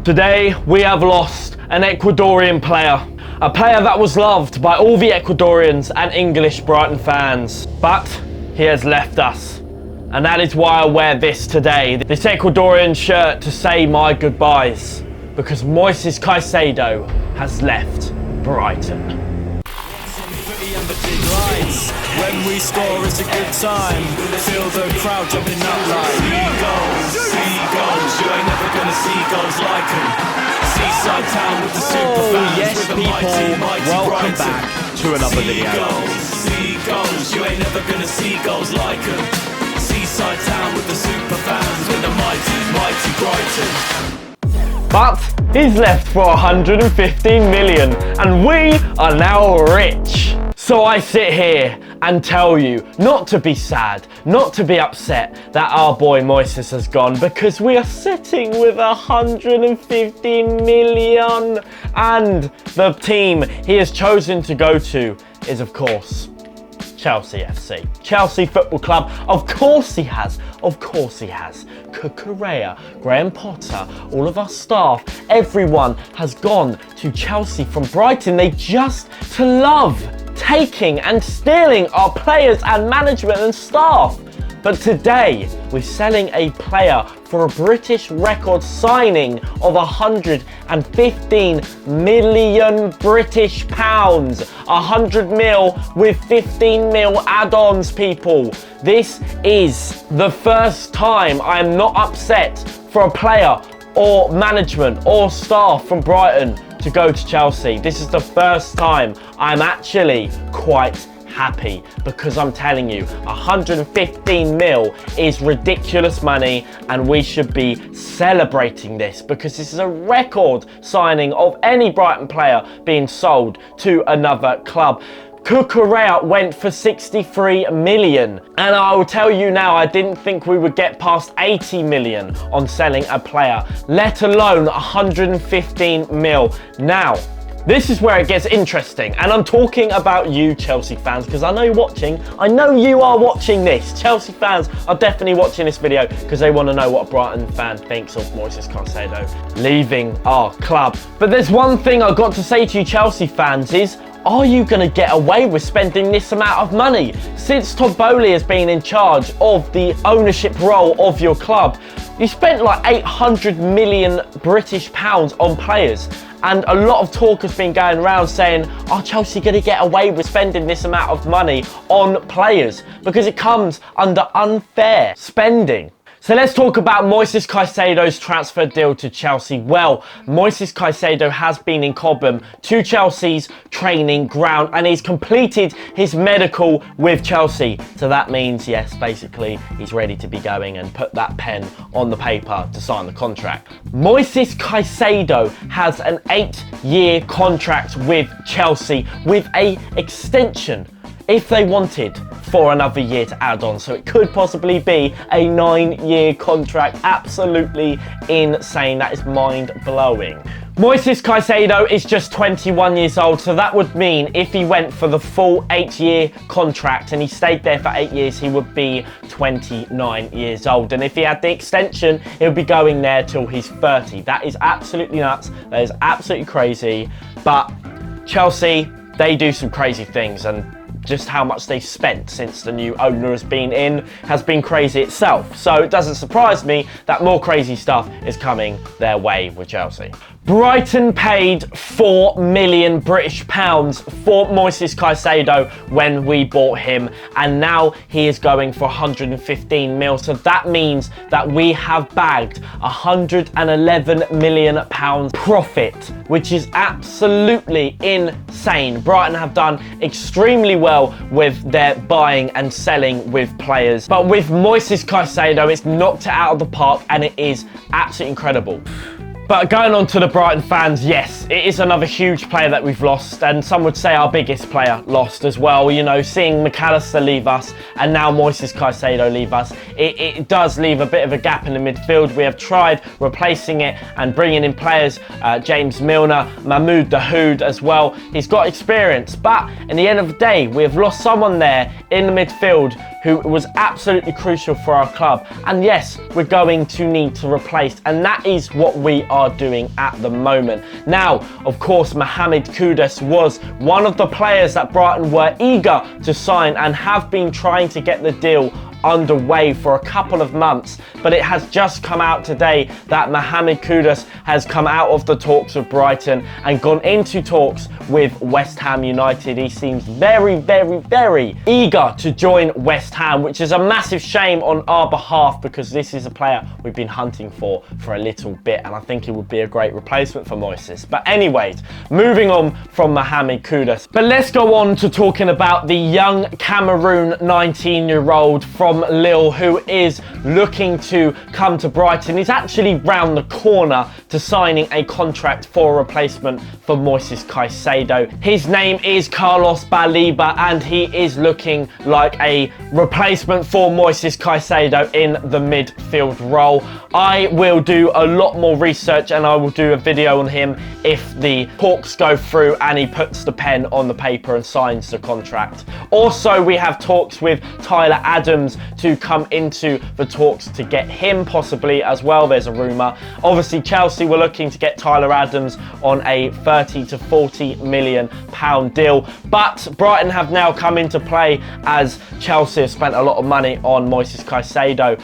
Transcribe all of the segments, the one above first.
Today, we have lost an Ecuadorian player. A player that was loved by all the Ecuadorians and English Brighton fans. But he has left us. And that is why I wear this today. This Ecuadorian shirt to say my goodbyes. Because Moises Caicedo has left Brighton. When we score, it's a good time. Feel the crowd jumping up like seagulls. You ain't never gonna see goals like them. Seaside town with the super fans. Yes, with the people, mighty welcome Brighton. back to another video. Seagulls, you ain't never gonna see goals like them. Seaside town with the super fans. With the mighty Brighton. But he's left for 115 million and we are now rich. So I sit here and tell you not to be sad, not to be upset that our boy Moises has gone, because we are sitting with 115 million, and the team he has chosen to go to is, of course, Chelsea FC. Chelsea Football Club. Of course he has. Of course he has. Cucurella, Graham Potter, all of our staff, everyone has gone to Chelsea from Brighton. They just to love taking and stealing our players and management and staff. But today, we're selling a player for a British record signing of 115 million British pounds. 100 mil with 15 mil add-ons, people. This is the first time I am not upset for a player or management or staff from Brighton to go to Chelsea. This is the first time I'm actually quite happy, because I'm telling you, 115 mil is ridiculous money and we should be celebrating this, because this is a record signing of any Brighton player being sold to another club. Cucurella went for 63 million, and I will tell you now, I didn't think we would get past 80 million on selling a player, let alone 115 mil. Now, this is where it gets interesting, and I'm talking about you Chelsea fans, because I know you're watching. I know you are watching this. Chelsea fans are definitely watching this video because they want to know what a Brighton fan thinks of Moises Caicedo leaving our club. But there's one thing I've got to say to you Chelsea fans is, are you going to get away with spending this amount of money? Since Todd Boehly has been in charge of the ownership role of your club, you spent like 800 million British pounds on players. And a lot of talk has been going around saying, are Chelsea going to get away with spending this amount of money on players? Because it comes under unfair spending. So let's talk about Moises Caicedo's transfer deal to Chelsea. Well, Moises Caicedo has been in Cobham to Chelsea's training ground and he's completed his medical with Chelsea. So that means, yes, basically, he's ready to be going and put that pen on the paper to sign the contract. Moises Caicedo has an 8-year contract with Chelsea with an extension, if they wanted, for another year to add on. So it could possibly be a 9-year contract. Absolutely insane. That is mind-blowing. Moises Caicedo is just 21 years old, so that would mean if he went for the full 8-year contract and he stayed there for 8 years, he would be 29 years old. And if he had the extension, he'll be going there till he's 30. That is absolutely nuts. That is absolutely crazy. But Chelsea, they do some crazy things, and just how much they've spent since the new owner has been in has been crazy itself. So it doesn't surprise me that more crazy stuff is coming their way with Chelsea. Brighton paid 4 million British pounds for Moises Caicedo when we bought him, and now he is going for 115 mil. So that means that we have bagged 111 million pounds profit, which is absolutely insane. Brighton have done extremely well with their buying and selling with players, but with Moises Caicedo, it's knocked it out of the park and it is absolutely incredible. But going on to the Brighton fans, yes, it is another huge player that we've lost, and some would say our biggest player lost as well. You know, seeing McAllister leave us and now Moises Caicedo leave us, it does leave a bit of a gap in the midfield. We have tried replacing it and bringing in players, James Milner, Mahmoud Dahoud as well. He's got experience, but in the end of the day, we have lost someone there in the midfield who was absolutely crucial for our club. And yes, we're going to need to replace, and that is what we are doing at the moment. Now, of course, Mohamed Kudus was one of the players that Brighton were eager to sign and have been trying to get the deal underway for a couple of months, but it has just come out today that Mohamed Kudus has come out of the talks with Brighton and gone into talks with West Ham United. He seems very, very, very eager to join West Ham, which is a massive shame on our behalf because this is a player we've been hunting for a little bit, and I think he would be a great replacement for Moises. But anyways, moving on from Mohamed Kudus. But let's go on to talking about the young Cameroon 19-year-old from Lille who is looking to come to Brighton. He's actually round the corner to signing a contract for a replacement for Moises Caicedo. His name is Carlos Baliba and he is looking like a replacement for Moises Caicedo in the midfield role. I will do a lot more research and I will do a video on him if the talks go through and he puts the pen on the paper and signs the contract. Also, we have talks with Tyler Adams to come into the talks to get him possibly as well. There's a rumour. Obviously, Chelsea were looking to get Tyler Adams on a 30 to 40 million pound deal, but Brighton have now come into play as Chelsea have spent a lot of money on Moises Caicedo.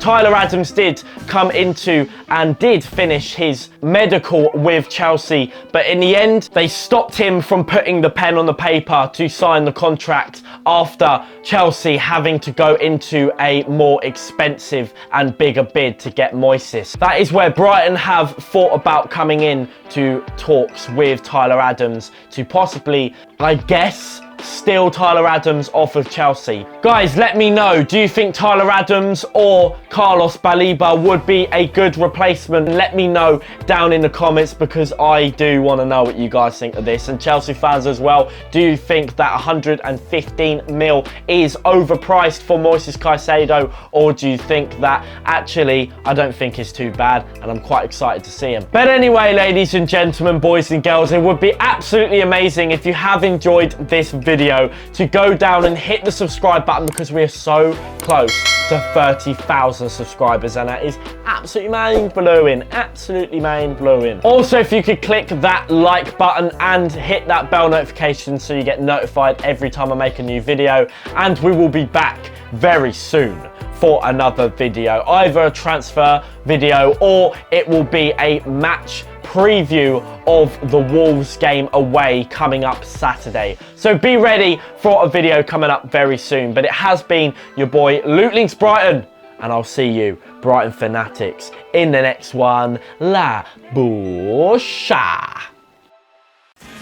Tyler Adams did come into and did finish his medical with Chelsea, but in the end they stopped him from putting the pen on the paper to sign the contract after Chelsea having to go into a more expensive and bigger bid to get Moises. That is where Brighton have thought about coming in to talks with Tyler Adams to possibly, I guess, steal Tyler Adams off of Chelsea. Guys, let me know, do you think Tyler Adams or Carlos Baliba would be a good replacement? Let me know down in the comments because I do want to know what you guys think of this. And Chelsea fans as well, do you think that 115 mil is overpriced for Moises Caicedo, or do you think that actually I don't think it's too bad and I'm quite excited to see him? But anyway, ladies and gentlemen, boys and girls, it would be absolutely amazing if you have enjoyed this video to go down and hit the subscribe button because we are so close to 30,000 subscribers and that is absolutely mind-blowing, absolutely mind-blowing. Also, if you could click that like button and hit that bell notification so you get notified every time I make a new video, and we will be back very soon for another video, either a transfer video or it will be a match preview of the Wolves game away coming up Saturday. So be ready for a video coming up very soon. But it has been your boy LUKE LiNX Brighton, and I'll see you Brighton fanatics in the next one. La Boucha.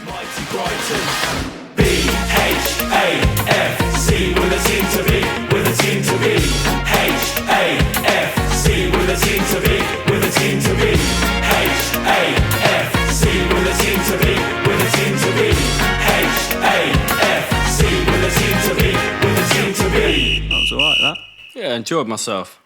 Mighty Brighton, B-H-A-F-C, with a team to be, with a team to be. H-A-F-C, with a team to be, with a team to be. H-A-F-C, with a team to be, with a team to be. H-A-F-C, with a team to be, with a team to be. That was alright, that. Yeah, enjoyed myself.